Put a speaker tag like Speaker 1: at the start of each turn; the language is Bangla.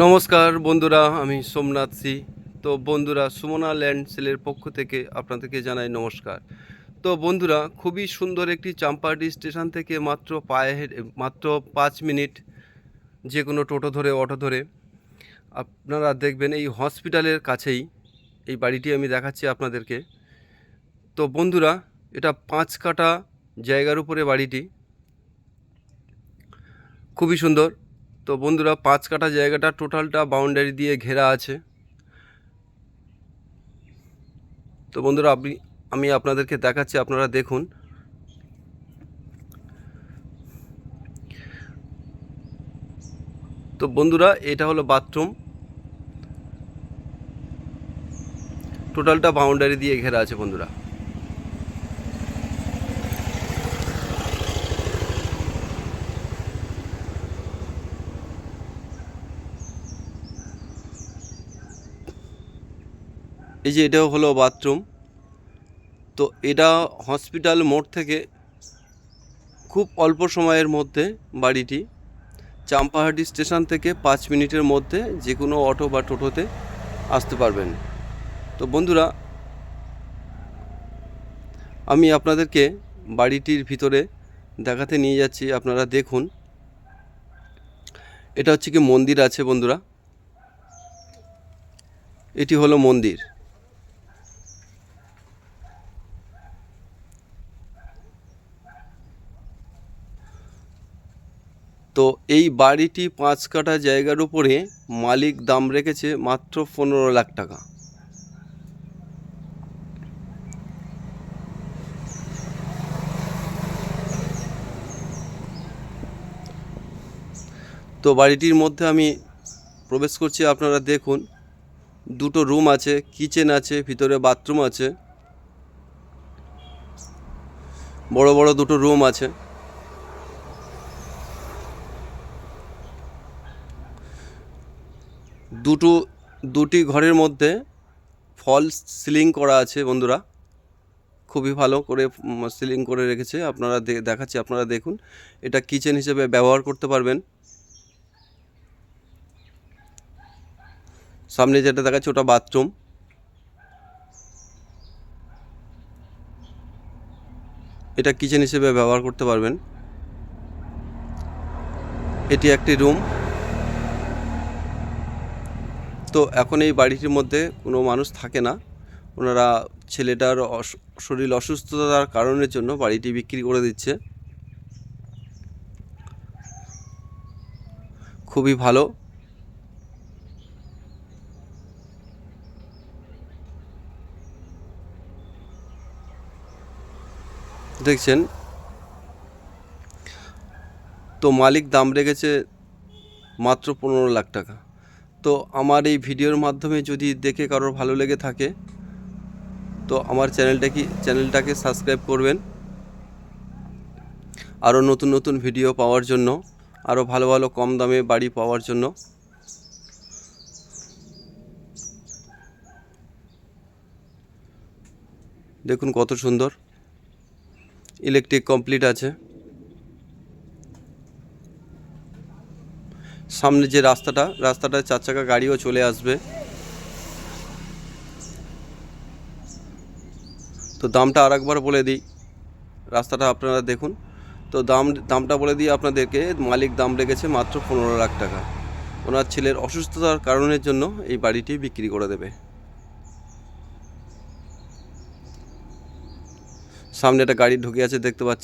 Speaker 1: নমস্কার বন্ধুরা, আমি সোমনাথ সি। তো বন্ধুরা, সুমনা ল্যান্ড সেলের পক্ষ থেকে আপনাদেরকে জানাই নমস্কার। তো বন্ধুরা, খুবই সুন্দর একটি চাম্পাহাটি স্টেশন থেকে মাত্র 5 মিনিট যে কোনো টোটো ধরে অটো ধরে আপনারা দেখবেন এই হসপিটালের কাছেই এই বাড়িটি আমি দেখাচ্ছি আপনাদেরকে। তো বন্ধুরা, এটা 5 কাঠা জায়গার উপরে বাড়িটি, খুবই সুন্দর। তো বন্ধুরা, 5 কাঠা জায়গাটা টোটালটা বাউন্ডারি দিয়ে ঘেরা আছে। তো বন্ধুরা, আমি আপনাদেরকে দেখাচ্ছি, আপনারা দেখুন। তো বন্ধুরা, এটা হলো বাথরুম, টোটালটা বাউন্ডারি দিয়ে ঘেরা আছে বন্ধুরা। এই যে এটাও হলো বাথরুম। তো এটা হসপিটাল মোড় থেকে খুব অল্প সময়ের মধ্যে বাড়িটি, চাম্পাহাটি স্টেশন থেকে 5 মিনিটের মধ্যে যে কোনো অটো বা টোটোতে আসতে পারবেন। তো বন্ধুরা, আমি আপনাদেরকে বাড়িটির ভিতরে দেখাতে নিয়ে যাচ্ছি, আপনারা দেখুন। এটা হচ্ছে কি মন্দির আছে বন্ধুরা, এটি হলো মন্দির। তো এই বাড়িটি 5 কাঠা জায়গার উপরে মালিক দাম রেখেছে মাত্র 15 লাখ টাকা। তো বাড়িটির মধ্যে আমি প্রবেশ করছি, আপনারা দেখুন। দুটো রুম আছে, কিচেন আছে, ভিতরে বাথরুম আছে, বড় বড় দুটো রুম আছে। দুটি ঘরের মধ্যে ফলস সিলিং করা আছে বন্ধুরা, খুবই ভালো করে সিলিং করে রেখেছে। আপনারা দেখাচ্ছি, আপনারা দেখুন। এটা কিচেন হিসেবে ব্যবহার করতে পারবেন। সামনে যেটা দেখাচ্ছে ওটা বাথরুম, এটা কিচেন হিসেবে ব্যবহার করতে পারবেন। এটি একটি রুম। তো এখন এই বাড়িটির মধ্যে কোনো মানুষ থাকে না, ওনারা ছেলেটার শরীর অসুস্থতার কারণের জন্য বাড়িটি বিক্রি করে দিচ্ছে। খুবই ভালো। দেখছেন, তো মালিক দাম রেখেছে মাত্র 15 লাখ টাকা। তো আমার এই ভিডিওর মাধ্যমে যদি দেখে কারোর ভালো লেগে থাকে, তো আমার চ্যানেলটাকে সাবস্ক্রাইব করবেন, আরও নতুন নতুন ভিডিও পাওয়ার জন্য, আরও ভালো ভালো কম দামে বাড়ি পাওয়ার জন্য। দেখুন কত সুন্দর, ইলেকট্রিক কমপ্লিট আছে। সামনে যে রাস্তাটায় 4 চাকা গাড়িও চলে আসবে। তো দামটা আরেকবার বলে দিই, রাস্তাটা আপনারা দেখুন। তো দামটা বলে দিই আপনাদেরকে, মালিক দাম রেখেছে মাত্র 15 লাখ টাকা। ওনার ছেলের অসুস্থতার কারণের জন্য এই বাড়িটি বিক্রি করে দেবে। সামনে একটা গাড়ি ঢুকে আছে, দেখতে পাচ্ছেন।